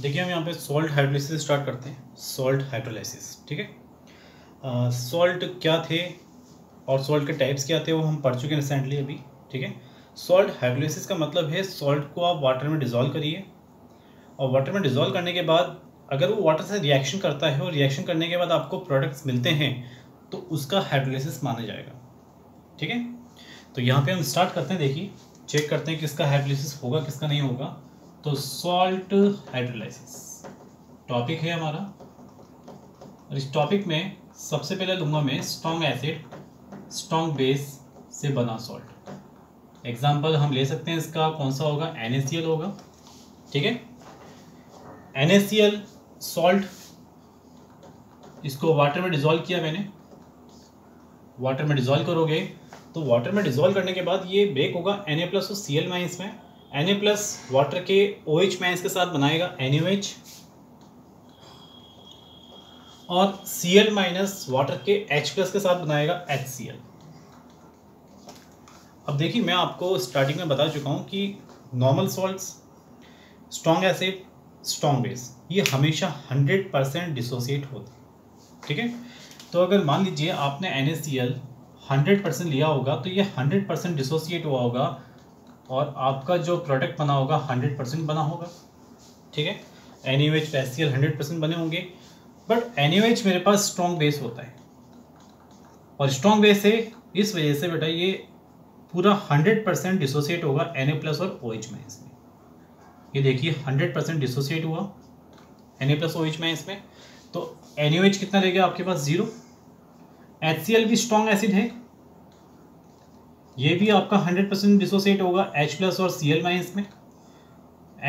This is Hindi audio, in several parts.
देखिए हम यहाँ पे सॉल्ट हाइड्रोलाइसिस स्टार्ट करते हैं। सॉल्ट हाइड्रोलाइसिस, ठीक है। सॉल्ट क्या थे और सॉल्ट के टाइप्स क्या थे वो हम पढ़ चुके हैं रिसेंटली अभी, ठीक है। सॉल्ट हाइड्रोलाइसिस का मतलब है सॉल्ट को आप वाटर में डिज़ोल्व करिए और वाटर में डिज़ोल्व करने के बाद अगर वो वाटर से रिएक्शन करता है और रिएक्शन करने के बाद आपको प्रोडक्ट्स मिलते हैं तो उसका हाइड्रोलाइसिस माना जाएगा, ठीक है। तो यहाँ पे हम स्टार्ट करते हैं, देखिए चेक करते हैं किसका हाइड्रोलाइसिस होगा किसका नहीं होगा। तो सॉल्ट हाइड्रोलाइसिस टॉपिक है हमारा और इस टॉपिक में सबसे पहले लूँगा मैं स्ट्रॉन्ग एसिड स्ट्रॉन्ग बेस से बना सॉल्ट। एग्जाम्पल हम ले सकते हैं इसका कौन सा होगा, NaCl होगा, ठीक है। NaCl सॉल्ट, इसको वाटर में डिज़ोल्व किया मैंने, वाटर में डिज़ोल्व करोगे तो वाटर में डिज़ोल्व करने के बाद ये ब्रेक होगा Na प्लस और Cl माइनस में। Na प्लस वाटर के OH माइनस के साथ बनाएगा NaOH और Cl माइनस वाटर के H प्लस के साथ बनाएगा HCl। अब देखिए मैं आपको स्टार्टिंग में बता चुका हूँ कि normal salts, strong acid, strong base, ये हमेशा 100% डिसोसिएट होते हैं, ठीक है। तो अगर मान लीजिए आपने NaCl 100% लिया होगा तो ये 100% डिसोसिएट हुआ होगा और आपका जो प्रोडक्ट बना होगा 100% बना होगा, ठीक है। NaOH HCl 100% बने होंगे, बट NaOH मेरे पास स्ट्रॉन्ग बेस होता है और स्ट्रॉन्ग बेस है इस वजह से बेटा ये पूरा 100% डिसोसिएट होगा Na प्लस और OH माइनस में। ये देखिए 100% डिसोसिएट हुआ Na प्लस OH माइनस में, तो NaOH कितना रहेगा आपके पास 0। HCl भी स्ट्रॉन्ग एसिड है, ये भी आपका 100% डिसोसिएट होगा H प्लस और Cl माइनस में।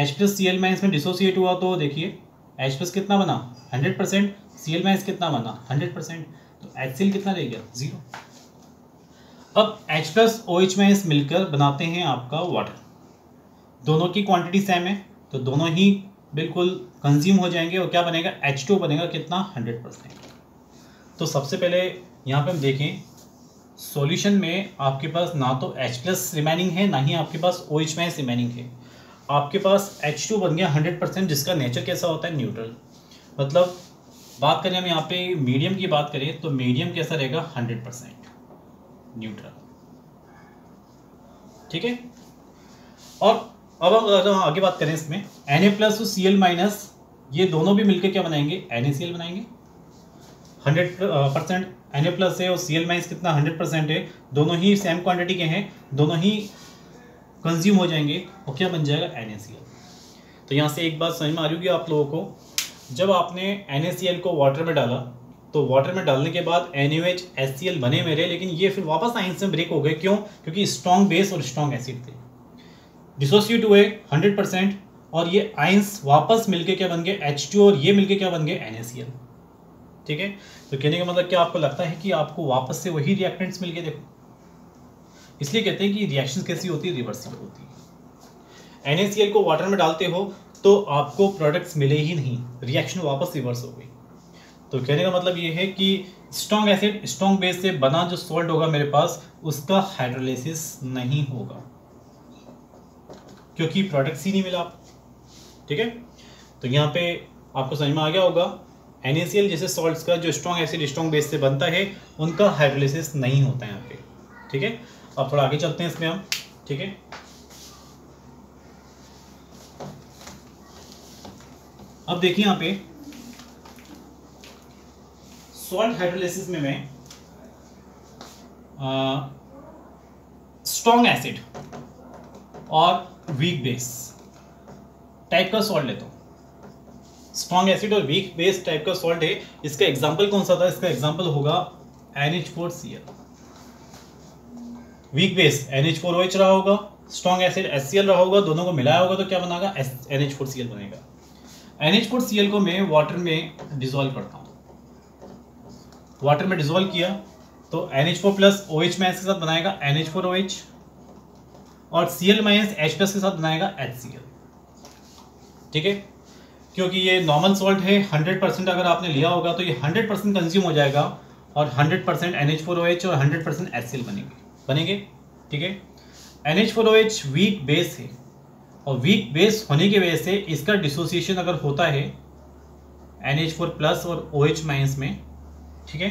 H प्लस Cl माइनस में डिसोसिएट हुआ तो देखिए H प्लस कितना बना 100%, Cl माइनस कितना बना 100%, तो HCl कितना रह गया 0। अब H प्लस OH माइनस मिलकर बनाते हैं आपका वाटर, दोनों की क्वांटिटी सेम है तो दोनों ही बिल्कुल कंज्यूम हो जाएंगे और क्या बनेगा H2 बनेगा कितना 100%। तो सबसे पहले यहाँ पे हम देखें सॉल्यूशन में आपके पास ना तो H प्लस रिमेनिंग है ना ही आपके पास OH माइनस रिमेनिंग है, आपके पास H2 बन गया 100%, जिसका नेचर कैसा होता है न्यूट्रल। मतलब बात करें हम यहाँ पे मीडियम की बात करें तो मीडियम कैसा रहेगा 100% न्यूट्रल, ठीक है। और अब अगर हम आगे बात करें इसमें Na प्लस और Cl माइनस ये दोनों भी मिलकर क्या बनाएंगे NaCl बनाएंगे। 100% Na प्लस है और Cl माइनस कितना 100% है, दोनों ही सेम क्वांटिटी के हैं, दोनों ही कंज्यूम हो जाएंगे और क्या बन जाएगा NaCl। तो यहाँ से एक बात समझ में आ रही होगी आप लोगों को, जब आपने NaCl को वाटर में डाला तो वाटर में डालने के बाद NaOH HCl बने मेरे, लेकिन ये फिर वापस आयंस में ब्रेक हो गए, क्यों? क्योंकि स्ट्रॉन्ग बेस और स्ट्रॉन्ग एसिड थे, डिसोसिएट हुए 100% और ये आयंस वापस मिलके क्या बन गए H2 और ये मिलके क्या बन गए NaCl, ठीक है। तो कहने का मतलब क्या आपको लगता है कि आपको वापस से वही रिएक्टेंट्स मिल गए? देखो इसलिए कहते हैं कि रिएक्शन कैसी होती है, रिवर्सिबल होती है। NaCl को वाटर में डालते हो तो आपको प्रोडक्ट्स मिले ही नहीं, रिएक्शन वापस रिवर्स हो गई। तो कहने का मतलब ये है कि स्ट्रॉन्ग एसिड स्ट्रॉन्ग बेस से बना जो सॉल्ट होगा मेरे पास उसका हाइड्रोलाइसिस नहीं होगा क्योंकि प्रोडक्ट्स ही नहीं मिला, ठीक है। तो यहाँ पे आपको समझ में आ गया होगा NaCl जैसे सॉल्ट्स का जो स्ट्रॉन्ग एसिड स्ट्रॉन्ग बेस से बनता है उनका हाइड्रोलाइसिस नहीं होता है यहाँ पे, ठीक है। अब थोड़ा आगे चलते हैं इसमें हम, ठीक है। अब देखिए यहाँ पे सॉल्ट हाइड्रोलाइसिस में मैं स्ट्रॉन्ग एसिड और वीक बेस टाइप का सॉल्ट लेता हूँ। स्ट्रॉन्ग एसिड और वीक बेस टाइप का सॉल्ट है, इसका एग्जांपल कौन सा था? इसका एग्जांपल होगा NH4Cl। वीक बेस NH4OH रहा होगा, स्ट्रॉन्ग एसिड HCl रहा होगा, दोनों को मिलाया होगा तो क्या बनेगा NH4Cl बनेगा। NH4Cl को मैं वाटर में डिसॉल्व करता हूँ, वाटर में डिसॉल्व किया तो NH4 प्लस OH माइनस के साथ बनाएगा NH4OH और Cl माइनस H प्लस के साथ बनाएगा HCl, ठीक है। क्योंकि ये नॉर्मल सॉल्ट है 100% अगर आपने लिया होगा तो ये 100% कंज्यूम हो जाएगा और 100% NH4OH और 100% HCl बनेंगे, ठीक है। NH4OH वीक बेस है और वीक बेस होने की वजह से इसका डिसोसिएशन अगर होता है NH4 प्लस और OH माइनस में, ठीक है,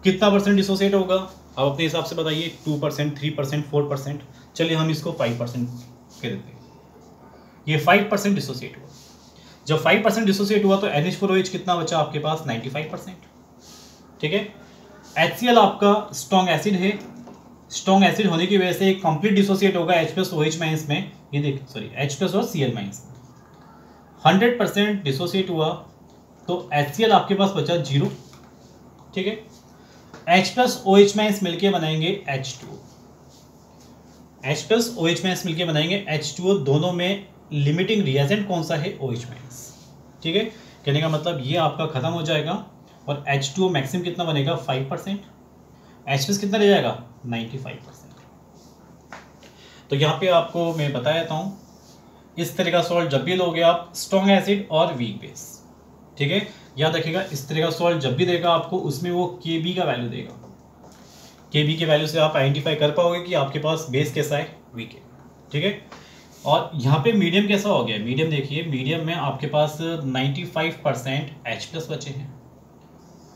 कितना परसेंट डिसोसिएट होगा आप अपने हिसाब से बताइए, 2%, 3%, 4%, चलिए हम इसको 5% कह देते हैं। ये 5% डिसोसिएट हुआ। जब 5% डिसोसिएट हुआ तो NH4OH कितना बचा आपके पास, 95%, ठीक है। HCl आपका स्ट्रॉन्ग एसिड है, स्ट्रॉन्ग एसिड होने की वजह से एक कंप्लीट डिसोसिएट होगा H प्लस OH माइनस में, ये देख सॉरी H प्लस और Cl माइनस में 100% डिसोसिएट हुआ तो HCl आपके पास बचा 0, ठीक है। H प्लस OH माइनस मिलके बनाएंगे H2O, H plus OH minus मिलके बनाएंगे H2O, दोनों में लिमिटिंग रिएजेंट कौन सा है, OH माइनस, ठीक है। कहने का मतलब ये आपका खत्म हो जाएगा और H2O मैक्सिमम कितना बनेगा, 5%, H प्लस कितना रह जाएगा, 95%। तो यहाँ पे आपको मैं बता देता हूँ, इस तरह का सॉल्ट जब भी लोगे आप, स्ट्रॉन्ग एसिड और वीक बेस, ठीक है, याद रखिएगा, इस तरह का सॉल्ट जब भी देगा आपको, उसमें वो Kb का वैल्यू देगा। Kb के वैल्यू से आप आइडेंटिफाई कर पाओगे कि आपके पास बेस कैसा है, वीक है, ठीक है। और यहाँ पे मीडियम कैसा हो गया, मीडियम देखिए, मीडियम में आपके पास 95% H प्लस बचे हैं।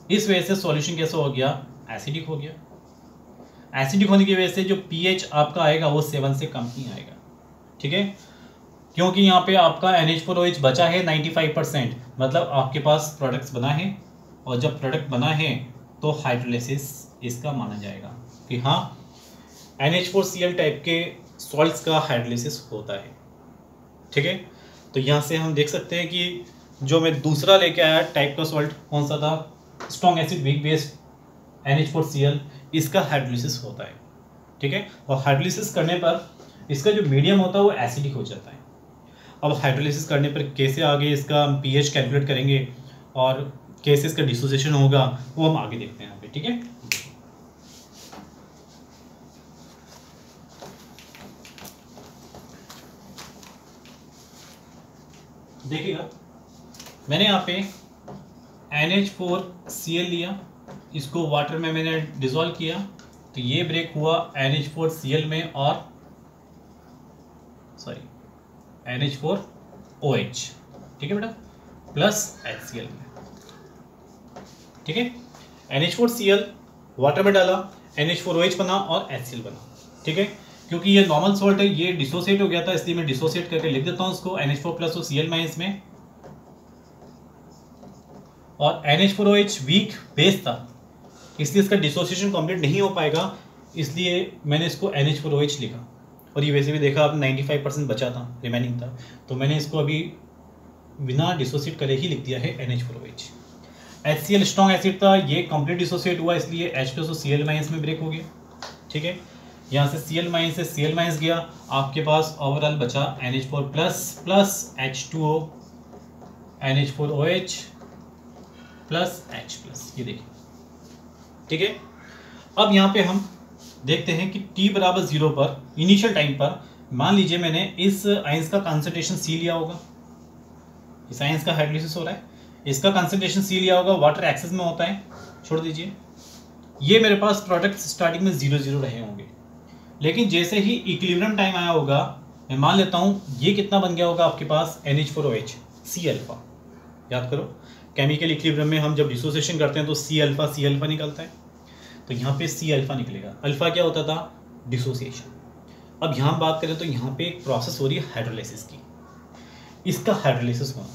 इस वजह से सॉल्यूशन कैसा हो गया, एसिडिक हो गया। एसिडिक होने की वजह से जो pH आपका आएगा वो 7 से कम ही आएगा, ठीक है, क्योंकि यहाँ पे आपका NH4OH बचा है 95%, मतलब आपके पास प्रोडक्ट्स बना है, और जब प्रोडक्ट बना है तो हाइड्रोलिसिस इसका माना जाएगा कि हाँ NH4Cl टाइप के सॉल्ट्स का हाइड्रोलिसिस होता है, ठीक है। तो यहाँ से हम देख सकते हैं कि जो मैं दूसरा लेके आया टाइप का सॉल्ट कौन सा था, strong acid weak base NH4Cl, इसका हाइड्रोलिसिस होता है, ठीक है। और हाइड्रोलिसिस करने पर इसका जो मीडियम होता है वो एसिडिक हो जाता है। अब हाइड्रोलिसिस करने पर कैसे आगे इसका pH कैलकुलेट करेंगे और कैसे इसका डिसोसिएशन होगा वो हम आगे देखते हैं यहाँ पे, ठीक है। देखिएगा, मैंने यहाँ पे NH4Cl लिया, इसको वाटर में मैंने डिसॉल्व किया, तो ये ब्रेक हुआ NH4Cl में और सॉरी NH4OH, ठीक है बेटा, प्लस HCl में, ठीक है। NH4Cl वाटर में डाला, NH4OH बना और HCl बना, ठीक है। क्योंकि ये नॉर्मल सॉल्ट है, ये डिसोसिएट हो गया था, इसलिए मैं डिसोसिएट करके लिख देता हूँ इसको NH4 प्लस और Cl माइनस में, और NH4OH वीक बेस था इसलिए इसका डिसोसिएशन कंप्लीट नहीं हो पाएगा, इसलिए मैंने इसको NH4OH लिखा। और ये वैसे भी देखा आप 95% बचा था, रिमेनिंग था, तो मैंने इसको अभी बिना डिसोसिएट करे ही लिख दिया है NH4OH। HCl स्ट्रॉन्ग एसिड था, ये कंप्लीट डिसोसिएट हुआ इसलिए H प्लस और Cl माइनस में ब्रेक हो गया, ठीक है। यहाँ से Cl माइनस से Cl माइनस गया, आपके पास ओवरऑल बचा NH4 plus plus H2O NH4OH plus H plus, ये देखिए, ठीक है। अब यहाँ पे हम देखते हैं कि t बराबर 0 पर इनिशियल टाइम पर, मान लीजिए मैंने इस आयंस का कंसंट्रेशन C लिया होगा, इस आयंस का हाइड्रोलिसिस हो रहा है, इसका कंसंट्रेशन C लिया होगा, वाटर एक्सेस में होता है, छोड़ दीजिए, ये मेरे पास प्रोडक्ट स्टार्टिंग में 0-0 रहे होंगे, लेकिन जैसे ही इक्विलिब्रियम टाइम आया होगा, मैं मान लेता हूँ ये कितना बन गया होगा आपके पास NH4OH C अल्फा। याद करो, केमिकल इक्विलिब्रियम में हम जब डिसोसिएशन करते हैं तो C अल्फा निकलता है, तो यहाँ पे C अल्फा निकलेगा। अल्फा क्या होता था, डिसोसिएशन। अब यहाँ बात करें तो यहाँ पे एक प्रोसेस हो रही है हाइड्रोलिसिस की, इसका हाइड्रोलिसिस होना,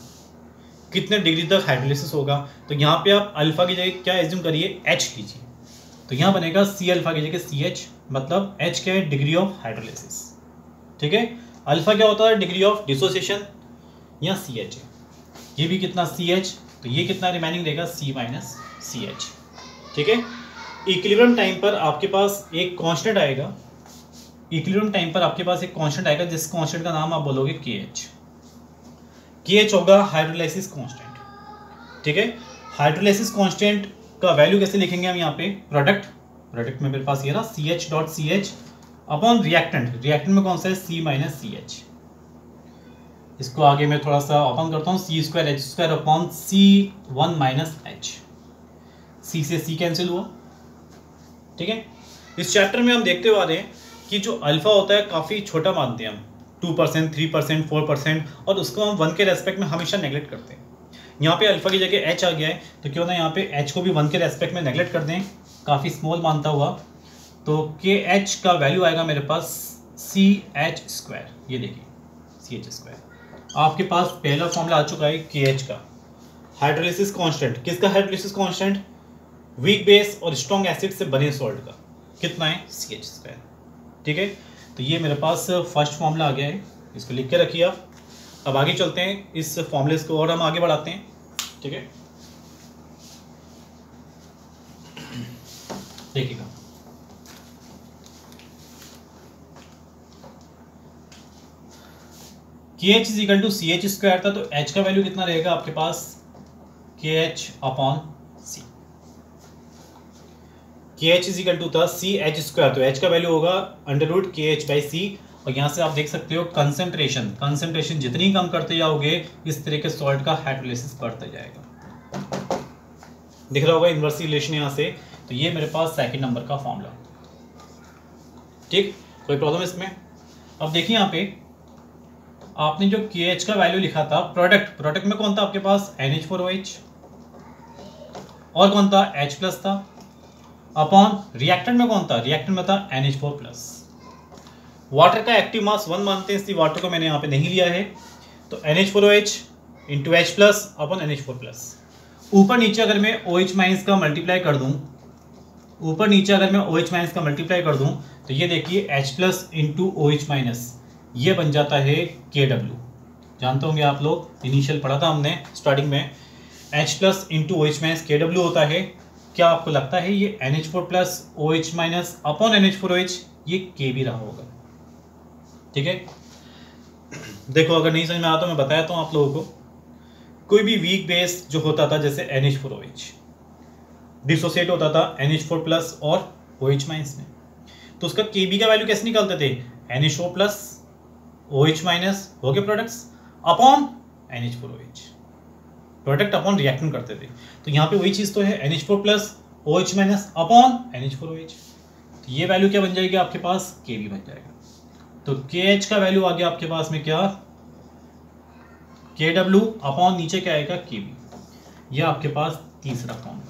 कितने डिग्री तक हाइड्रोलिसिस होगा, तो यहाँ पे आप अल्फा की जगह क्या एज्यूम करिए, H कीजिए, तो यहाँ बनेगा C अल्फा की जगह CH, मतलब H क्या है, डिग्री ऑफ हाइड्रोलिसिस, ठीक है। अल्फा क्या होता है, डिग्री ऑफ डिसोसिएशन, या CH है, ये भी कितना CH, तो ये कितना रिमेनिंग रहेगा C माइनस CH, ठीक है। इक्विलिब्रियम टाइम पर आपके पास एक कांस्टेंट आएगा, इक्विलिब्रियम टाइम पर आपके पास एक कांस्टेंट आएगा जिस कांस्टेंट का नाम आप बोलोगे KH होगा हाइड्रोलाइसिस कांस्टेंट, ठीक है। हाइड्रोलाइसिस कांस्टेंट का वैल्यू कैसे लिखेंगे हम यहाँ पे, प्रोडक्ट में मेरे पास ये रहा CH.CH अपॉन रिएक्टेंट में कौन सा है, C माइनस CH। इसको आगे मैं थोड़ा सा ओपन करता हूँ, C²H² upon C1 minus H, C से C कैंसिल हुआ, ठीक है। इस चैप्टर में हम देखते हुए आ रहे हैं कि जो अल्फा होता है काफ़ी छोटा मानते हैं हम, 2%, 3%, 4%, और उसको हम 1 के रेस्पेक्ट में हमेशा नेगलेक्ट करते हैं। यहाँ पे अल्फा की जगह h आ गया है, तो क्यों ना यहाँ पे h को भी 1 के रेस्पेक्ट में नेगलेक्ट कर दें, काफ़ी स्मॉल मानता हुआ। तो के एच का वैल्यू आएगा मेरे पास सी एच स्क्वायर। ये देखिए सी एच स्क्वायर। आपके पास पहला फॉर्मूला आ चुका है के एच का, हाइड्रोलिसिस कांस्टेंट। किसका हाइड्रोलिसिस कांस्टेंट? वीक बेस और स्ट्रॉन्ग एसिड से बने सॉल्ट का। कितना है? C H square. ठीक है, तो ये मेरे पास फर्स्ट फॉर्मूला आ गया है, इसको लिख के रखिए आप। अब आगे चलते हैं, इस फॉर्मूले को और हम आगे बढ़ाते हैं। ठीक है, देखिएगा K H is equal to C H square था, तो एच का वैल्यू कितना रहेगा आपके पास? के एच अपॉन सी। के एच इज इक्वल टू था सी एच स्क्वायर, तो एच का वैल्यू होगा under root K H by सी। और यहाँ से आप देख सकते हो कंसंट्रेशन जितनी कम करते जाओगे इस तरह के सॉल्ट का हाइड्रोलिसिस बढ़ता जाएगा। दिख रहा होगा इनवर्स रिलेशन यहाँ से। तो ये मेरे पास सेकंड नंबर का फॉर्मूला। ठीक, कोई प्रॉब्लम इसमें? अब देखिए यहाँ पे आपने जो के एच का वैल्यू लिखा था, प्रोडक्ट में कौन था आपके पास? NH4OH, और कौन था? H प्लस था। अपॉन रिएक्टेंट में कौन था? रिएक्टेंट में था NH4 प्लस। वाटर का एक्टिव मास 1 मानते हैं, इसलिए वाटर को मैंने यहाँ पे नहीं लिया है। तो NH4OH into H plus upon NH4 plus. ऊपर नीचे अगर मैं OH माइनस का मल्टीप्लाई कर दूं, तो ये देखिए H plus into OH minus, ये बन जाता है KW। जानते होंगे आप लोग, इनिशियल पढ़ा था हमने स्टार्टिंग में, H plus into OH minus KW होता है। क्या आपको लगता है ये NH4 plus OH minus upon NH4OH ये K भी रहा होगा? ठीक है, देखो अगर नहीं समझ में आता तो मैं बताया तो आप लोगों को, कोई भी वीक बेस जो होता था जैसे NH4OH डिसोसिएट होता था NH4 प्लस और OH माइनस में, तो उसका Kb का वैल्यू कैसे निकालते थे? NH4 प्लस OH माइनस हो गए products upon NH4OH, product upon reactant करते थे। तो यहाँ पे वही चीज़ तो है, NH4 plus OH minus upon NH4OH। तो ये वैल्यू क्या बन जाएगी आपके पास? Kb बन जाएगा। तो KH का वैल्यू आ गया आपके पास में क्या? KW अपॉन नीचे क्या आएगा? Kb। यह आपके पास तीसरा फॉर्मूला।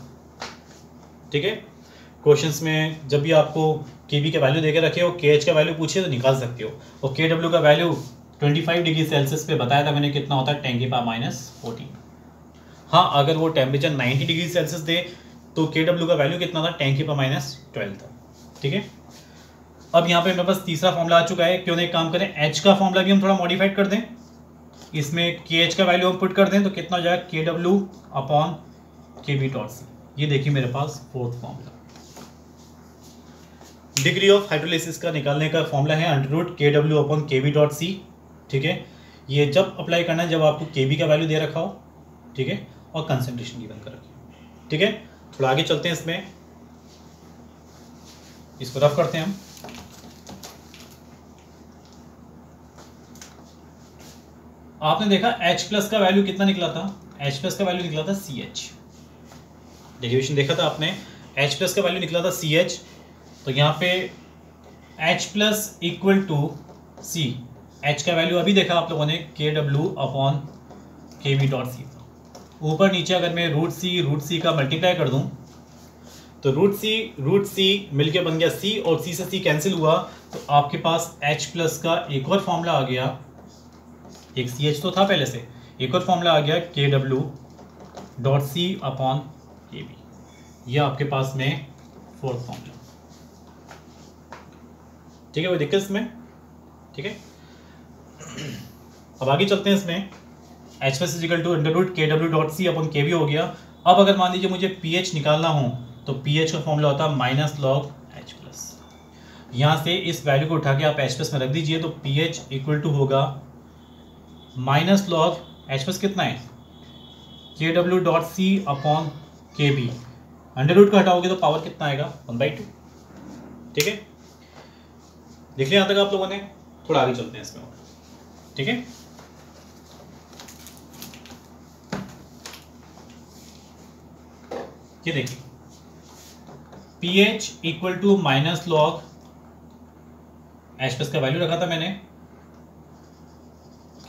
ठीक है, क्वेश्चंस में जब भी आपको Kb का वैल्यू देके रखे हो, KH का वैल्यू पूछिए तो निकाल सकते हो। और KW का वैल्यू 25 डिग्री सेल्सियस पे बताया था मैंने कितना होता है? 10 की पावर -14। हाँ, अगर वो टेम्परेचर 90 डिग्री सेल्सियस दे तो KW का वैल्यू कितना था? 10 की पावर -12 था। ठीक है, अब यहाँ पे मेरे पास तीसरा फॉर्मूला आ चुका है। क्यों ना एक काम करें, H का फॉर्मूला भी हम थोड़ा मॉडिफाइड कर दें, इसमें KH का वैल्यू हम पुट कर दें तो कितना हो जाएगा? KW upon KB dot C. ये देखिए मेरे पास fourth formula. Degree of hydrolysis का निकालने का फॉर्मूला है under root KW upon KB dot C. ठीक है, ये जब अप्लाई करना है जब आपको KB का वैल्यू दे रखा हो, ठीक है, और कंसंट्रेशन गिवन कर रखी। ठीक है, थोड़ा आगे चलते हैं, इसमें इसको रफ करते हैं हम। आपने देखा H प्लस का वैल्यू कितना निकला था? H प्लस का वैल्यू निकला था CH। डेरिवेशन देखा था आपने, H प्लस का वैल्यू निकला था CH। तो यहाँ पे H plus equal to C, H का वैल्यू अभी देखा आप लोगों ने KW upon KB dot C. ऊपर नीचे अगर मैं रूट सी का मल्टीप्लाई कर दूं तो रूट सी मिलके बन गया C, और C से C कैंसिल हुआ तो आपके पास H प्लस का एक और फॉर्मूला आ गया। एक CH तो था पहले से, एक और फॉर्मूला आ गया KW dot C upon KB। यह आपके पास में फोर्थ फॉर्मूला। ठीक है, कोई दिक्कत इसमें? ठीक है, अब आगे चलते हैं। इसमें H plus is equal to under root KW dot C upon KB हो गया। अब अगर मान लीजिए मुझे pH निकालना हो तो pH का फॉर्मूला होता है माइनस लॉग H प्लस। यहाँ से इस वैल्यू को उठा के आप H प्लस में रख दीजिए तो pH इक्वल टू होगा माइनस लॉग H प्लस कितना है? KW dot C upon KB। Under root को हटाओगे तो पावर कितना आएगा? 1/2। ठीक है, देख लिया यहाँ तक आप लोगों ने? थोड़ा आगे चलते हैं इसमें। ठीक है, ये देखिए pH equal to minus log H plus का वैल्यू रखा था मैंने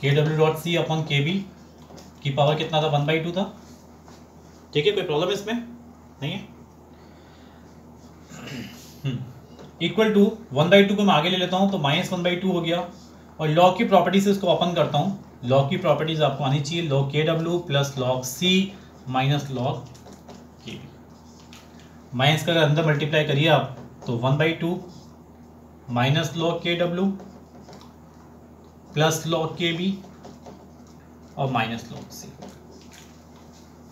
KW.C अपॉन KB की पावर कितना था, 1/2 था। ठीक है, कोई प्रॉब्लम इसमें नहीं है। इक्वल टू 1/2 को मैं आगे ले लेता हूँ तो -1/2 हो गया, और लॉग की प्रॉपर्टी से इसको ओपन करता हूँ। लॉग की प्रॉपर्टीज आपको आनी चाहिए, log KW plus log C minus log KB। Minus का अगर अंदर मल्टीप्लाई करिए आप तो 1/2 minus log KW plus log KB और माइनस log C।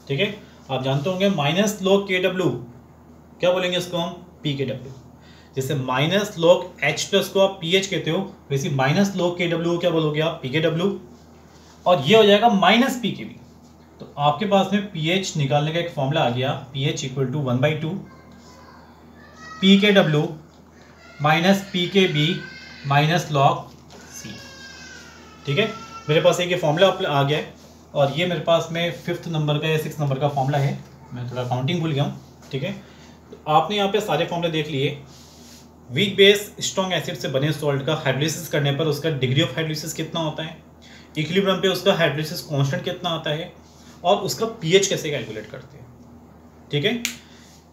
ठीक है, आप जानते होंगे माइनस log KW क्या बोलेंगे इसको हम, PKW। जैसे माइनस log H प्लस को आप PH कहते हो, वैसे माइनस log KW क्या बोलोगे आप, PKW, और ये हो जाएगा माइनस PKB। तो आपके पास में pH निकालने का एक फॉर्मूला आ गया, pH equal to 1/2 PKW minus PKB minus log C। ठीक है, मेरे पास एक ये फॉर्मूला आ गया है, और ये मेरे पास में 5th नंबर का या 6th नंबर का फॉर्मूला है, मैं थोड़ा काउंटिंग भूल गया हूँ। ठीक है, तो आपने यहाँ पे सारे फॉर्मूले देख लिए। वीक बेस स्ट्रॉन्ग एसिड से बने सॉल्ट का हाइड्रोलिसिस करने पर उसका डिग्री ऑफ हाइड्रोलिसिस कितना होता है, इक्विलिब्रियम पे उसका हाइड्रोलिसिस कांस्टेंट कितना आता है, और उसका पीएच कैसे कैलकुलेट करते हैं। ठीक है,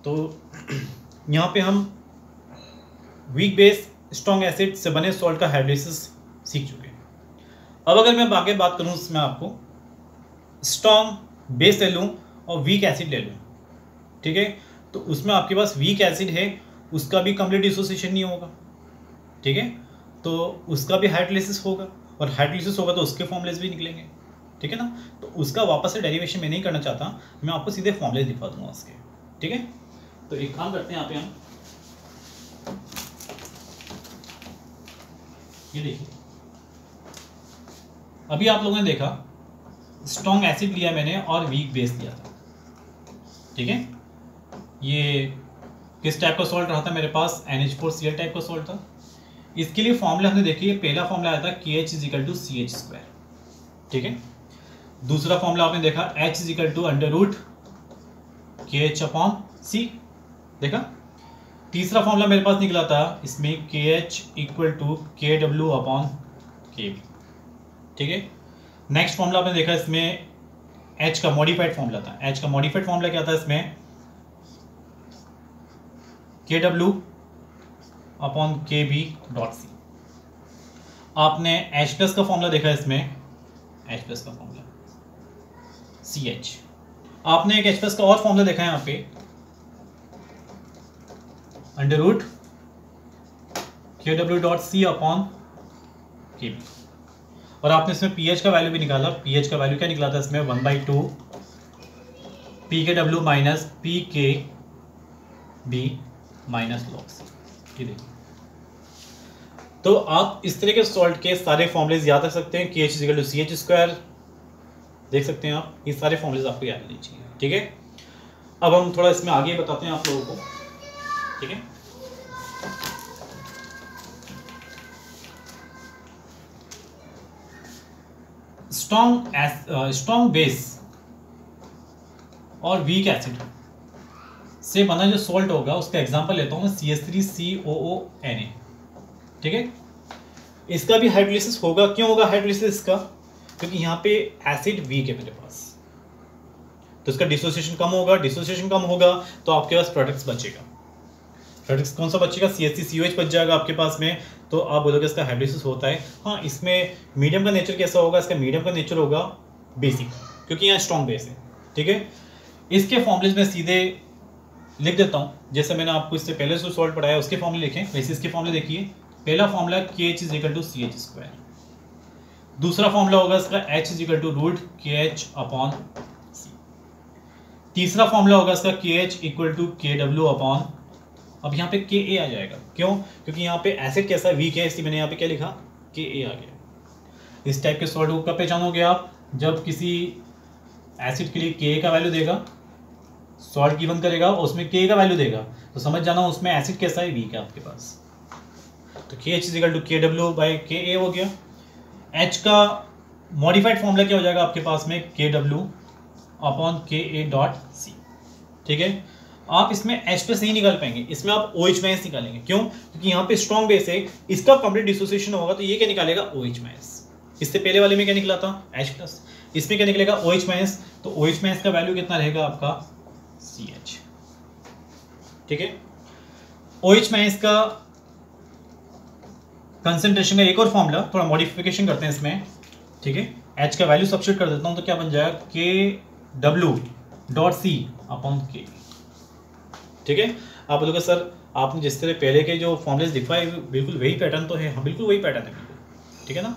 तो यहाँ पे हम वीक बेस स्ट्रॉन्ग एसिड से बने सॉल्ट का हाइड्रोलिसिस सीख चुके हैं। अब अगर मैं आगे बात करूँ इसमें आपको स्ट्रॉन्ग बेस ले लूँ और वीक एसिड ले लूँ, ठीक है, तो उसमें आपके पास वीक एसिड है, उसका भी कंप्लीट डिसोसिएशन नहीं होगा। ठीक है, तो उसका भी हाइड्रोलिसिस होगा, और हाइड्रोलिसिस होगा तो उसके फॉर्मुलेस भी निकलेंगे। ठीक है ना, तो उसका वापस से डेरिवेशन मैं नहीं करना चाहता, मैं आपको सीधे फॉर्मुले दिखा दूंगा उसके। ठीक है, तो एक काम करते हैं यहाँ पे हम, ये देखिए, अभी आप लोगों ने देखा स्ट्रॉन्ग एसिड लिया मैंने और वीक बेस लिया था। ठीक है, ये किस टाइप का सॉल्ट रहा था मेरे पास, NH4Cl टाइप का सॉल्ट था। इसके लिए फॉर्मूला हमने देखिए, पहला फॉर्मूला आया था KH = CH²। ठीक है, दूसरा फॉर्मूला आपने देखा H = √KH/C। देखा, तीसरा फॉर्मूला मेरे पास निकला था इसमें KH = KW/KB। ठीक है, नेक्स्ट फॉर्मूला आपने देखा इसमें H का मॉडिफाइड फॉर्मूला था। H का मॉडिफाइड फॉर्मूला क्या था इसमें, KW/KB.C। आपने H+ का फॉर्मूला देखा इसमें, H+ का फॉर्मूला CH। आपने एक H+ का और फॉर्मूला देखा है यहाँ पे, √KW.C/KB। और आपने इसमें pH का वैल्यू भी निकाला। pH का वैल्यू क्या निकला था इसमें, 1/2 PKW minus PKB minus log C। ये देखिए, तो आप इस तरह के सॉल्ट के सारे फॉर्मुलेज याद रख सकते हैं। KH = CH², देख सकते हैं आप, ये सारे फॉर्मुलेज आपको याद रहने चाहिए। ठीक है, अब हम थोड़ा इसमें आगे बताते हैं आप लोगों को। ठीक है, स्ट्रॉन्ग बेस और वीक एसिड से बना जो सॉल्ट होगा उसका एग्जांपल लेता हूं मैं, CH3COONA। ठीक है, इसका भी हाइड्रोलिसिस होगा। क्यों होगा हाइड्रोलिसिस इसका, क्योंकि यहाँ पे एसिड वीक है मेरे पास, तो इसका डिसोसिएशन कम होगा। डिसोसिएशन कम होगा तो आपके पास प्रोडक्ट्स बचेगा। प्रोडक्ट्स कौन सा बचेगा, CH3COH बच जाएगा आपके पास में। तो आप बोलोगे इसका हाइड्रोलिसिस होता है। हाँ, इसमें मीडियम का नेचर कैसा होगा, इसका मीडियम का नेचर होगा बेसिक, क्योंकि यहाँ स्ट्रॉन्ग बेस है। ठीक है, इसके फॉर्मुलेज में सीधे लिख देता हूँ, जैसे मैंने आपको इससे पहले जो सॉल्ट पढ़ाया उसके फॉर्मुले लिखे, वैसे इसके फॉर्मुले देखिए। पहला फॉर्मूला KH = CH²। दूसरा फॉर्मूला होगा इसका H = √KH/C। तीसरा फॉर्मूला होगा इसका KH = KW/, अब यहाँ पे Ka आ जाएगा। क्यों, क्योंकि यहाँ पे एसिड कैसा वीक है, इसलिए मैंने यहाँ पे क्या लिखा, Ka आ गया। इस टाइप के सॉल्ट को कब पहचानोगे आप, जब किसी एसिड के लिए Ka का वैल्यू देगा, सॉल्ट गिवन करेगा और उसमें Ka का वैल्यू देगा, तो समझ जाना उसमें एसिड कैसा है, वीक है आपके पास। तो KH = KW/Ka हो गया। H का मॉडिफाइड फॉर्मूला क्या हो जाएगा आपके पास में, KW/Ka.C। ठीक है, आप इसमें H+ नहीं निकाल पाएंगे, इसमें आप OH- निकालेंगे। क्यों, क्योंकि यहाँ पे स्ट्रॉन्ग बेस है, इसका कंप्लीट डिसोसिएशन होगा तो ये क्या निकालेगा, OH-। इससे पहले वाले में क्या निकला था H+, इसमें क्या निकलेगा OH-, तो OH- का वैल्यू कितना रहेगा आपका CH। ठीक है, OH- का कंसंट्रेशन का एक और फॉर्मूला, थोड़ा मॉडिफिकेशन करते हैं इसमें। ठीक है, H का वैल्यू सब्स्टिट्यूट कर देता हूं तो क्या बन जाएगा KW.C/K। ठीक है, आप बोलोगे सर आपने जिस तरह पहले के जो फॉर्मुलेस दिखाए बिल्कुल वही पैटर्न तो है। हाँ बिल्कुल वही पैटर्न है बिल्कुल। ठीक है ना,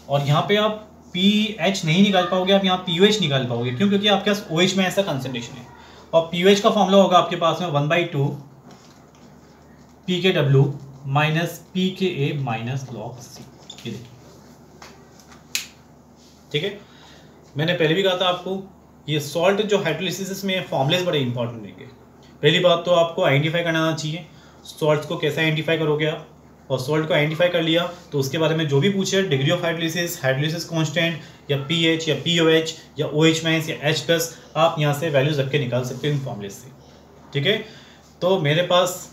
और यहाँ पे आप PH नहीं निकाल पाओगे, आप यहाँ POH निकाल पाओगे। क्यों? क्योंकि आपके पास OH में ऐसा कंसंट्रेशन है, और POH का फॉर्मूला होगा आपके पास में 1/2 pKw minus pKa minus log C। ये देखिए, ठीक है, मैंने पहले भी कहा था आपको ये सॉल्ट जो हाइड्रोलिसिस में फॉर्मुलेस बड़े इंपॉर्टेंट रहेंगे। पहली बात तो आपको आइडेंटिफाई करना आना चाहिए, सॉल्ट को कैसे आइडेंटिफाई करोगे आप, और सॉल्ट को आइडेंटिफाई कर लिया तो उसके बारे में जो भी पूछे degree of hydrolysis, hydrolysis constant, या पीएच या पीओएच या OH- या H+, आप यहाँ से वैल्यूज रख के निकाल सकते हो इन फॉर्मुले से। ठीक है, तो मेरे पास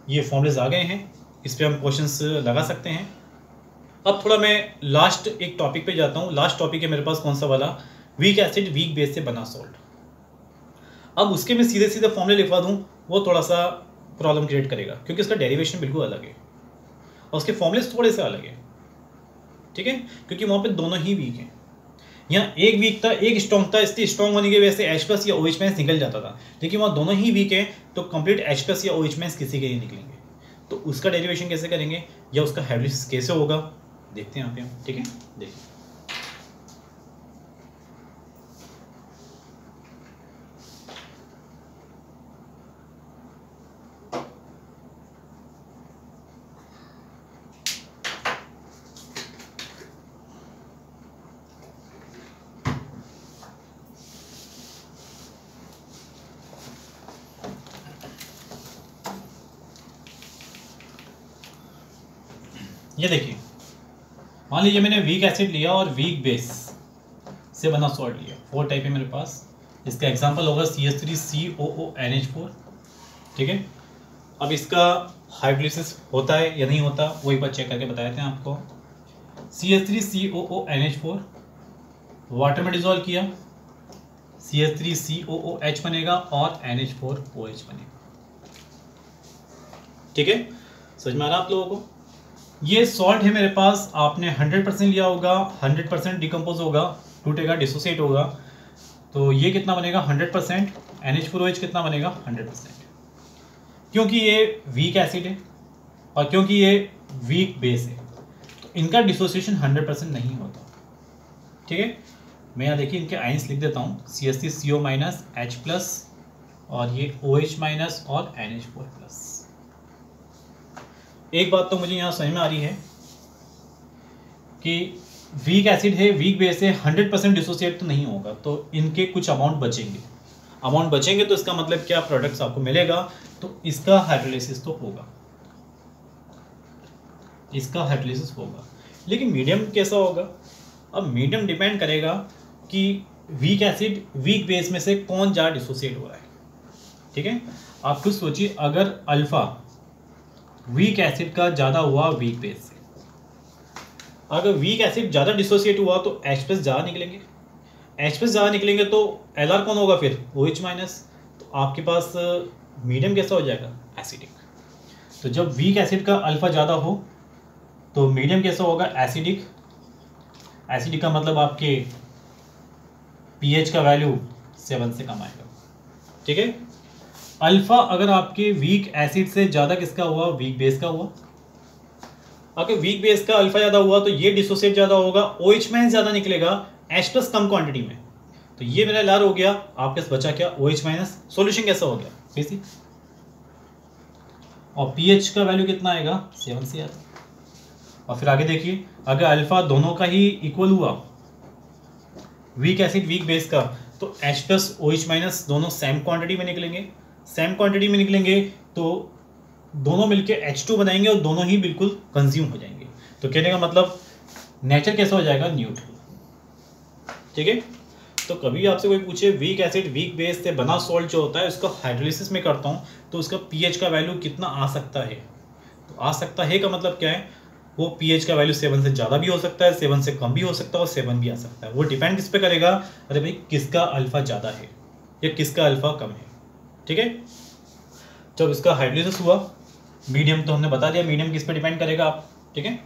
ये फॉर्मुलेज आ गए हैं, इस पर हम क्वेश्चंस लगा सकते हैं। अब थोड़ा मैं लास्ट एक टॉपिक पे जाता हूँ। लास्ट टॉपिक है मेरे पास कौन सा वाला, वीक एसिड वीक बेस से बना सॉल्ट। अब उसके मैं सीधे सीधे फॉर्मूले लिखवा दूँ वो थोड़ा सा प्रॉब्लम क्रिएट करेगा, क्योंकि उसका डेरिवेशन बिल्कुल अलग है और उसके फॉर्मूले थोड़े से अलग है। ठीक है, क्योंकि वहाँ पे दोनों ही वीक हैं। यहाँ एक वीक था, एक स्ट्रॉन्ग था, इसलिए स्ट्रॉन्ग होने की वजह से H+ या OH- निकल जाता था, लेकिन वहाँ दोनों ही वीक हैं तो कंप्लीट H+ या OH- किसी के नहीं निकलेंगे। तो उसका डेरिवेशन कैसे करेंगे या उसका हाइड्रोलिसिस कैसे होगा देखते हैं यहाँ पे हम। ठीक है, देखिए ये देखिए, मान लीजिए मैंने वीक एसिड लिया और वीक बेस से बना सॉल्ट लिया। 4 टाइप है मेरे पास, इसका एग्जांपल होगा CH3COONH4। ठीक है, अब इसका हाइड्रोलिसिस होता है या नहीं होता वो एक बार चेक करके बता देते हैं आपको। CH3COONH4 वाटर में डिजोल्व किया, CH3COOH बनेगा और NH4OH बनेगा। ठीक है, समझ में आ रहा आप लोगों को? ये सॉल्ट है मेरे पास, आपने 100% लिया होगा, 100% डिकम्पोज होगा, टूटेगा, डिसोसिएट होगा, तो ये कितना बनेगा 100%, NH4OH कितना बनेगा 100%, क्योंकि ये वीक एसिड है और क्योंकि ये वीक बेस है तो इनका डिसोसिएशन 100% नहीं होता। ठीक है, मैं यहाँ देखिए इनके आइंस लिख देता हूँ, CH3CO- H+ और ये OH- और NH4+। एक बात तो मुझे यहाँ समझ में आ रही है कि वीक एसिड है, वीक बेस है, 100% डिसोसिएट तो नहीं होगा, तो इनके कुछ अमाउंट बचेंगे तो इसका मतलब क्या, प्रोडक्ट्स आपको मिलेगा, तो इसका हाइड्रोलिसिस तो होगा, इसका हाइड्रोलिसिस होगा। लेकिन मीडियम कैसा होगा? अब मीडियम डिपेंड करेगा कि वीक एसिड वीक बेस में से कौन ज़्यादा डिसोसिएट हो रहा है। ठीक है, आप खुद सोचिए, अगर अल्फा वीक एसिड का ज़्यादा हुआ वीक बेस से, अगर वीक एसिड ज़्यादा डिसोसिएट हुआ तो H+ ज़्यादा निकलेंगे, H+ ज़्यादा निकलेंगे तो Lr कौन होगा फिर, OH-, तो आपके पास मीडियम कैसा हो जाएगा, एसिडिक। तो जब वीक एसिड का अल्फा ज़्यादा हो तो मीडियम कैसा होगा, एसिडिक। एसिडिक का मतलब आपके pH का वैल्यू 7 से कम आएगा। ठीक है, अल्फा अगर आपके वीक एसिड से ज़्यादा किसका हुआ, वीक बेस का हुआ। अगर वीक बेस का अल्फा ज़्यादा हुआ तो ये डिसोसिएट ज़्यादा होगा, OH- ज़्यादा निकलेगा, H+ कम क्वांटिटी में, तो ये मेरा Lr हो गया। आपके पास बचा क्या, OH-। सॉल्यूशन कैसा हो गया, बेसिक, और pH का वैल्यू कितना आएगा, 7 से आता। और फिर आगे देखिए, अगर अल्फा दोनों का ही इक्वल हुआ, वीक एसिड वीक बेस का, तो H+ OH- दोनों सेम क्वांटिटी में निकलेंगे। सेम क्वांटिटी में निकलेंगे तो दोनों मिलके H2 बनाएंगे और दोनों ही बिल्कुल कंज्यूम हो जाएंगे। तो कहने का मतलब नेचर कैसा हो जाएगा, न्यूट्रल। ठीक है, तो कभी आपसे कोई पूछे वीक एसिड वीक बेस से बना सॉल्ट जो होता है उसका हाइड्रोलिसिस में करता हूँ तो उसका pH का वैल्यू कितना आ सकता है, तो आ सकता है का मतलब क्या है, वो pH का वैल्यू 7 से ज़्यादा भी हो सकता है, 7 से कम भी हो सकता है और 7 भी आ सकता है। वो डिपेंड किस पे करेगा, अरे भाई किसका अल्फा ज़्यादा है या किसका अल्फा कम है। ठीक है, जब इसका हाइड्रोलिसिस हुआ, मीडियम तो हमने बता दिया, मीडियम किस पे डिपेंड करेगा आप। ठीक है,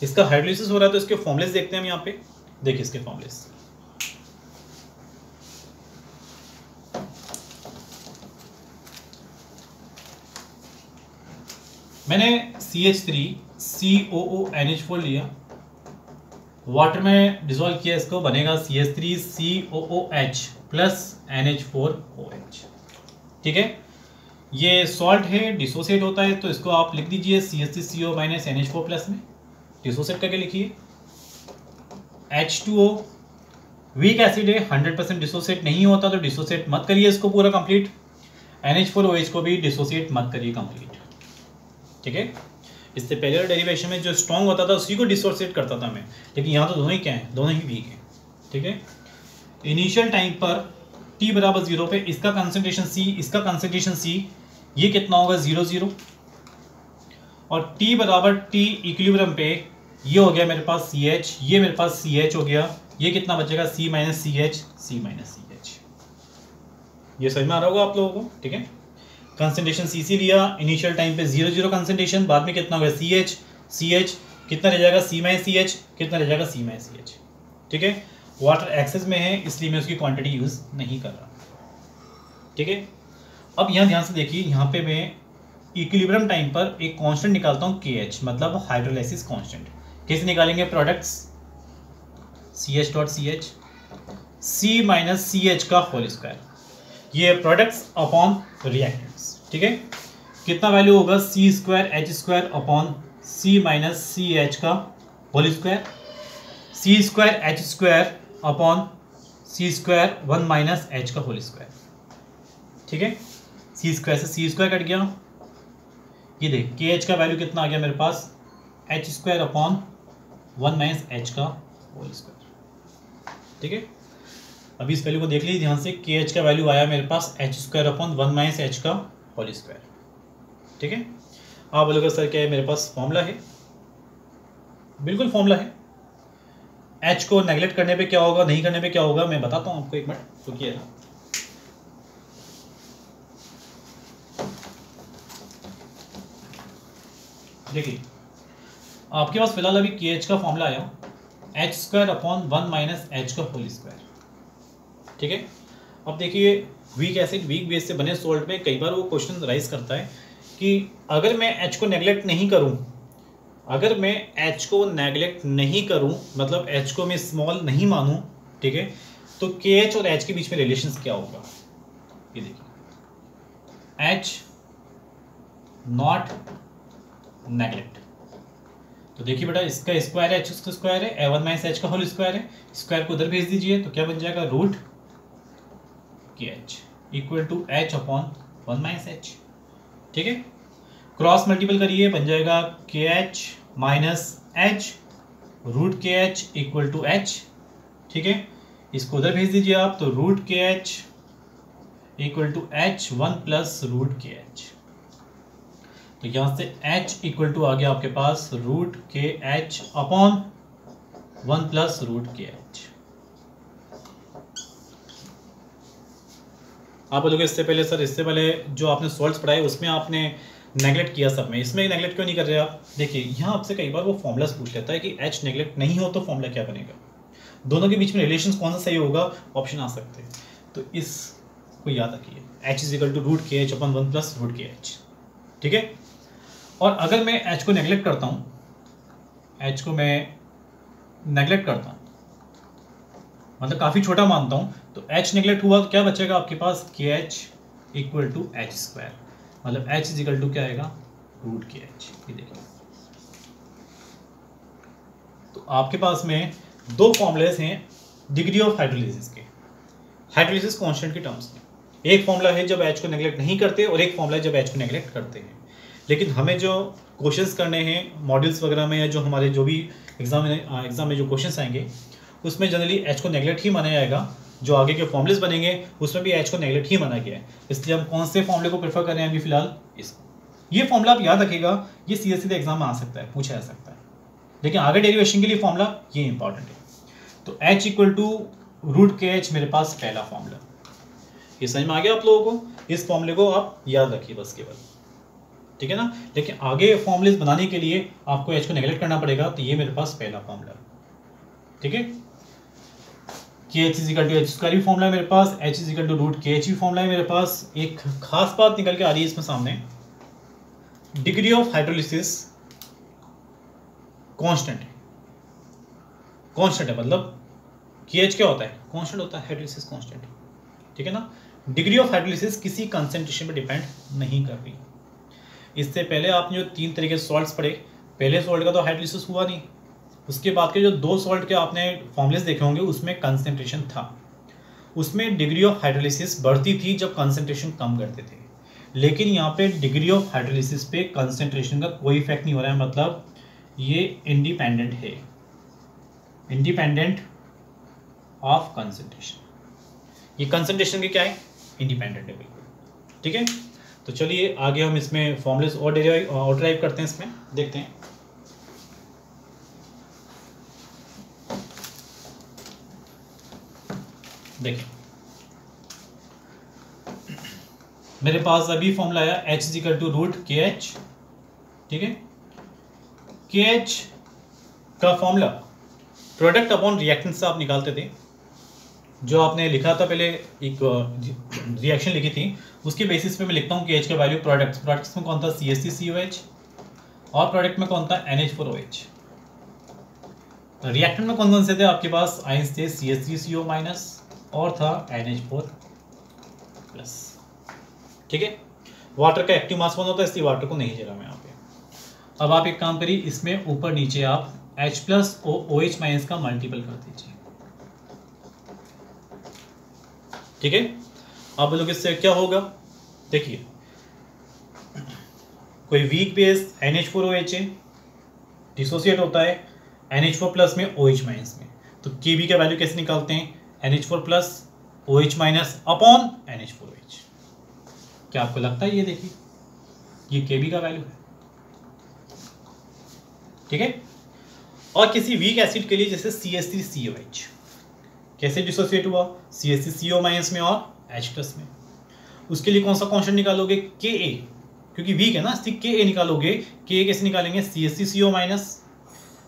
इसका हाइड्रोलिसिस हो रहा है तो इसके फॉर्मुलेस देखते हैं हम यहाँ पे। देखिए इसके फॉर्मुलेस, मैंने CH3COONH4 लिया, वाटर में डिसॉल्व किया, इसको बनेगा CH3COOH प्लस NH4OH। ठीक है, ये सॉल्ट है, डिसोसिएट होता है, तो इसको आप लिख दीजिए CH3CO माइनस NH4 प्लस में, डिसोसिएट करके लिखिए। H2O वीक एसिड है, 100% डिसोसिएट नहीं होता तो डिसोसिएट मत करिए इसको पूरा कंप्लीट। NH4OH को भी डिसोसिएट मत करिए कंप्लीट। ठीक है, इससे पहले डेरिवेशन में जो स्ट्रॉन्ग होता था उसी को डिसोसिएट करता था मैं, लेकिन यहाँ तो दोनों ही क्या हैं, दोनों ही वीक हैं। ठीक है, इनिशियल टाइम पर t बराबर 0 पे इसका कंसंट्रेशन C, इसका कंसंट्रेशन C, ये कितना होगा 0 0, और t बराबर t इक्विलिब्रियम पे ये हो गया मेरे पास CH, ये मेरे पास CH हो गया, ये कितना बचेगा C minus CH, C minus CH। ये समझ में आ रहा होगा आप लोगों को। ठीक है, कंसंट्रेशन CC लिया, इनिशियल टाइम पे 0 0 कंसंट्रेशन, बाद में कितना होगा CH, CH कितना रह जाएगा C माइनस CH, कितना रह जाएगा C माइनस CH। ठीक है, वाटर एक्सेस में है इसलिए मैं उसकी क्वांटिटी यूज़ नहीं कर रहा। ठीक है, अब यहाँ ध्यान से देखिए, यहाँ पे मैं इक्विलिब्रियम टाइम पर एक कांस्टेंट निकालता हूँ KH, मतलब हाइड्रोलाइसिस कांस्टेंट। कैसे निकालेंगे, products CH dot CH, C minus CH का होल स्क्वायर, ये प्रोडक्ट्स अपॉन रिएक्टेंट्स। ठीक है, कितना वैल्यू होगा C square H square upon C minus CH का whole square, C square H square upon C square 1 minus H का होल स्क्वायर। ठीक है, C स्क्वायर से C स्क्वायर कट गया, ये देख KH का वैल्यू कितना आ गया मेरे पास, H square upon 1 minus H का होल स्क्वायर। ठीक है, अभी इस वैल्यू को देख लीजिए ध्यान से, KH का वैल्यू आया मेरे पास H square upon 1 minus H का होल स्क्वायर। ठीक है, आप बोलोगे सर क्या है, मेरे पास फॉर्मूला है, बिल्कुल फॉर्मूला है। H को नेगलेक्ट करने पे क्या होगा, नहीं करने पे क्या होगा, मैं बताता हूँ आपको, एक मिनट रुकिए ना। देखिए आपके पास फिलहाल अभी KH का फॉर्मूला आया H square upon 1 minus H का होल स्क्वायर। ठीक है, अब देखिए वीक एसिड वीक बेस से बने सॉल्ट में कई बार वो क्वेश्चन राइज करता है कि अगर मैं H को नेगलेक्ट नहीं करूं, अगर मैं H को नेगलेक्ट नहीं करूं, मतलब H को मैं स्मॉल नहीं मानूं, ठीक है, तो KH और H के बीच में रिलेशंस क्या होगा। ये देखिए H नॉट नेगलेक्ट, तो देखिए बेटा इसका स्क्वायर है, H उसका स्क्वायर है, 1 माइनस H का होल स्क्वायर है, स्क्वायर को उधर भेज दीजिए तो क्या बन जाएगा, root KH equal to H upon 1 minus H। ठीक है, क्रॉस मल्टीपल करिए, बन जाएगा KH minus H root KH equal to H। ठीक है, इसको उधर भेज दीजिए आप तो root KH equal to H 1 plus root KH, तो यहाँ से H इक्वल टू आ गया आपके पास root KH upon 1 plus root KH। आप बोलोगे इससे पहले सर, इससे पहले जो आपने सॉल्ट्स पढ़ाए उसमें आपने नेगलेक्ट किया सब में, इसमें नेगलेक्ट क्यों नहीं कर रहे आप। देखिए यहाँ आपसे कई बार वो फॉर्मूलास पूछ लेता है कि H नेगलेक्ट नहीं हो तो फॉर्मूला क्या बनेगा, दोनों के बीच में रिलेशन कौन सा सही होगा, ऑप्शन आ सकते हैं, तो इसको याद रखिए H is equal to root KH upon 1 plus root KH। ठीक है, और अगर मैं H को नेगलेक्ट करता हूँ, H को मैं नेगलेक्ट करता हूँ मतलब काफ़ी छोटा मानता हूँ, तो H नेगलेक्ट हुआ तो क्या बचेगा आपके पास, KH equal to H square, मतलब H इज इक्वल टू क्या आएगा, रूट KH। ये देखिए, तो आपके पास में दो फॉर्मूलेस हैं डिग्री ऑफ हाइड्रोलिसिस के, हाइड्रोलिसिस कांस्टेंट के टर्म्स में। एक फॉर्मूला है जब H को नेगलेक्ट नहीं करते और एक फॉर्मूला है जब H को नेगलेक्ट करते हैं। लेकिन हमें जो क्वेश्चंस करने हैं मॉड्यूल्स वगैरह में या जो हमारे जो भी एग्जाम में जो क्वेश्चंस आएंगे उसमें जनरली H को नेगलेक्ट ही माना जाएगा, जो आगे के फॉर्मूलेस बनेंगे उसमें भी H को नेगलेक्ट ही माना गया है, इसलिए हम कौन से फॉर्मूले को प्रेफर कर रहे हैं अभी फिलहाल, इसको। ये फॉर्मूला आप याद रखिएगा, ये सीधे सीधे एग्जाम में आ सकता है, पूछा जा सकता है, लेकिन आगे डेरिवेशन के लिए फॉर्मूला ये इंपॉर्टेंट है। तो h equal to root K H मेरे पास पहला फॉर्मूला। ये समझ में आ गया आप लोगों को? इस फॉर्मूले को आप याद रखिए बस केवल, ठीक है ना। लेकिन आगे फॉर्मूलेस बनाने के लिए आपको h को नेगलेक्ट करना पड़ेगा, तो ये मेरे पास पहला फॉर्मूला, ठीक है। K H is equal to H square भी फॉर्मूला है मेरे पास, h is equal to root K H भी फॉर्मूला है मेरे पास। एक खास बात निकल के आ रही है इसमें सामने, डिग्री ऑफ हाइड्रोलिसिस कांस्टेंट है। कांस्टेंट है मतलब के एच क्या होता है? कांस्टेंट होता है, हाइड्रोलिसिस कांस्टेंट, ठीक है ना। डिग्री ऑफ हाइड्रोलिसिस किसी कंसेंट्रेशन पर डिपेंड नहीं कर रही। इससे पहले आपने जो 3 तरह के सॉल्ट्स पढ़े, पहले सॉल्ट का तो हाइड्रोलिसिस हुआ नहीं, उसके बाद के जो 2 सॉल्ट के आपने फॉर्मुलेस देखे होंगे उसमें कंसेंट्रेशन था, उसमें डिग्री ऑफ हाइड्रोलिसिस बढ़ती थी जब कंसेंट्रेशन कम करते थे। लेकिन यहाँ पे डिग्री ऑफ हाइड्रोलिसिस पे कंसेंट्रेशन का कोई इफेक्ट नहीं हो रहा है, मतलब ये इंडिपेंडेंट है, इंडिपेंडेंट ऑफ कंसेंट्रेशन। ये कंसेंट्रेशन के क्या है? इंडिपेंडेंट है बिल्कुल, ठीक है। तो चलिए आगे हम इसमें फॉर्मुलेस और ड्राइव करते हैं, इसमें देखते हैं। देखिए मेरे पास अभी फॉर्मूला आया h is equal to root K H, ठीक है। के एच का फॉर्मूला प्रोडक्ट अपॉन रिएक्टेंस से आप निकालते थे, जो आपने लिखा था पहले, एक रिएक्शन लिखी थी, उसके बेसिस पे मैं लिखता हूँ कि एच का वैल्यू प्रोडक्ट्स में कौन था? CH3COH, और प्रोडक्ट में कौन था? NH4OH। रिएक्टेंट में कौन कौन से थे आपके पास? आयंस थे CH3CO माइनस और था NH4 प्लस, ठीक है। वाटर का एक्टिव मास 1 होता है, इसलिए वाटर को नहीं जला मैं यहाँ पे। अब आप एक काम करिए, इसमें ऊपर नीचे आप H प्लस OH माइनस का मल्टीपल कर दीजिए, ठीक है। आप बोलोगे इससे क्या होगा? देखिए कोई वीक बेस NH4OH है, डिसोसिएट होता है NH4 प्लस में OH माइनस में, तो Kb का वैल्यू कैसे निकालते हैं? NH4 plus OH minus upon NH4OH। क्या आपको लगता है? ये देखिए ये Kb का वैल्यू है, ठीक है। और किसी वीक एसिड के लिए जैसे CH3COH कैसे डिसोसिएट हुआ? CH3CO माइनस में और H प्लस में, उसके लिए कौन सा कांस्टेंट निकालोगे? Ka, क्योंकि वीक है ना, Ka निकालोगे। Ka कैसे निकालेंगे? CH3CO minus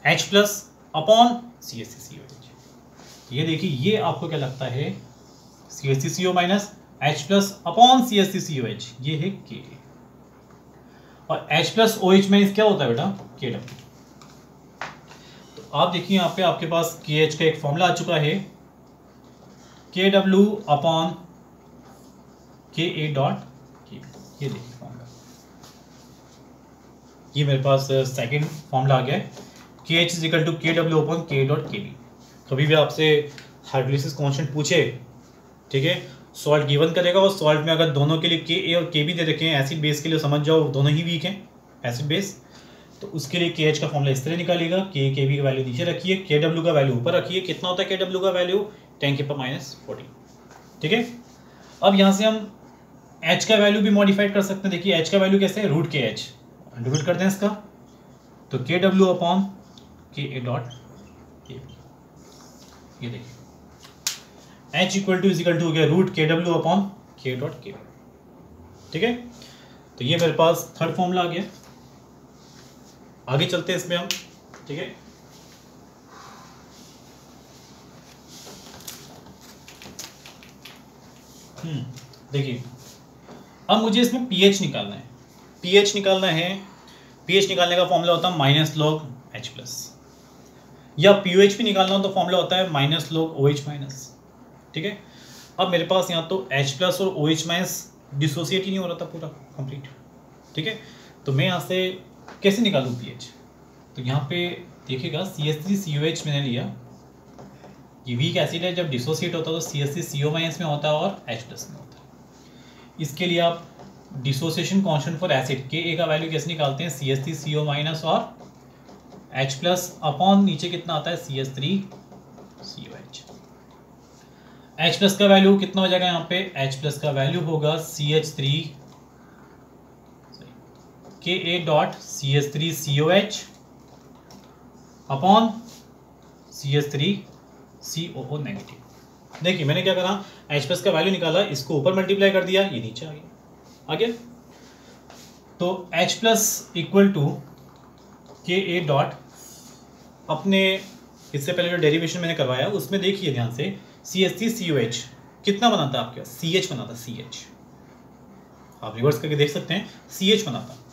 H plus upon CH3COH। ये देखिए ये आपको क्या लगता है? CH3CO minus H plus upon CH3COH, ये है Ka। और H प्लस OH माइनस क्या होता है बेटा? Kw। तो आप देखिए यहाँ पे आपके पास KH का एक फॉर्मूला आ चुका है, Kw upon Ka dot Kb। ये देखिए फॉर्मूला, ये मेरे पास सेकंड फॉर्मूला आ गया है, KH is equal to Kw upon K dot Kb। कभी भी आपसे हाइड्रोलिसिस कांस्टेंट पूछे, ठीक है, सॉल्ट गिवन करेगा और सॉल्ट में अगर दोनों के लिए Ka और Kb दे रखे हैं, एसिड बेस के लिए समझ जाओ दोनों ही वीक हैं एसिड बेस, तो उसके लिए KH का फॉर्मूला इस तरह निकालिएगा। Kb का वैल्यू नीचे रखिए, Kw का वैल्यू ऊपर रखिए। कितना होता है Kw का वैल्यू? 10⁻⁻⁴, ठीक है। अब यहाँ से हम H का वैल्यू भी मॉडिफाइड कर सकते हैं। देखिए H का वैल्यू कैसे है? रूट के एच, डिवाइड कर दें इसका, तो Kw upon Ka dot Kb। ये देखिए H इक्वल टू हो गया root Kw upon K dot Kb, ठीक है। तो ये मेरे पास थर्ड फॉर्मूला आ गया। आगे चलते हैं इसमें हम, ठीक है। देखिए अब मुझे इसमें pH निकालना है। pH निकालना है, pH निकालने का फॉर्मूला होता है माइनस लॉग H प्लस, या pOH भी निकालना हो तो फॉर्मूला होता है माइनस लॉग OH माइनस, ठीक है। अब मेरे पास यहाँ तो H प्लस और OH माइनस डिसोसिएट ही नहीं हो रहा था पूरा कंप्लीट, ठीक है। तो मैं यहाँ से कैसे निकालूँ pH? तो यहाँ पे देखिएगा CH3COH मैंने लिया, ये वीक एसिड है, जब डिसोसिएट होता है तो CH3CO माइनस में होता है और H प्लस में होता है। इसके लिए आप dissociation constant for acid Ka का वैल्यू कैसे निकालते हैं? CH3CO माइनस और H प्लस अपॉन नीचे कितना आता है? CH3COH। H प्लस का वैल्यू कितना हो जाएगा यहाँ पे? H प्लस का वैल्यू होगा के ए dot CH3COH upon CH3COO negative. देखिए मैंने क्या करा, H+ का वैल्यू निकाला, इसको ऊपर मल्टीप्लाई कर दिया, ये नीचे आ गया। तो H+ इक्वल टू के ए डॉट, अपने इससे पहले जो डेरिवेशन मैंने करवाया उसमें देखिए ध्यान से, CH3COH कितना बनाता है आपके पास, CH बनाता, CH। आप रिवर्स करके देख सकते हैं, CH बनाता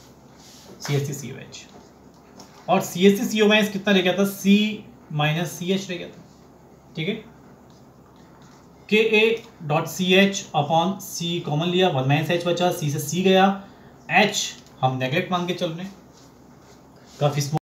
CH3COH, और CH3COH कितना रह गया था, C माइनस CH रह गया था। ठीक है, के ए dot CH upon C common लिया, 1 - H बचा, C से C गया, H हम नेगलेक्ट मान के चल रहे हैं, काफी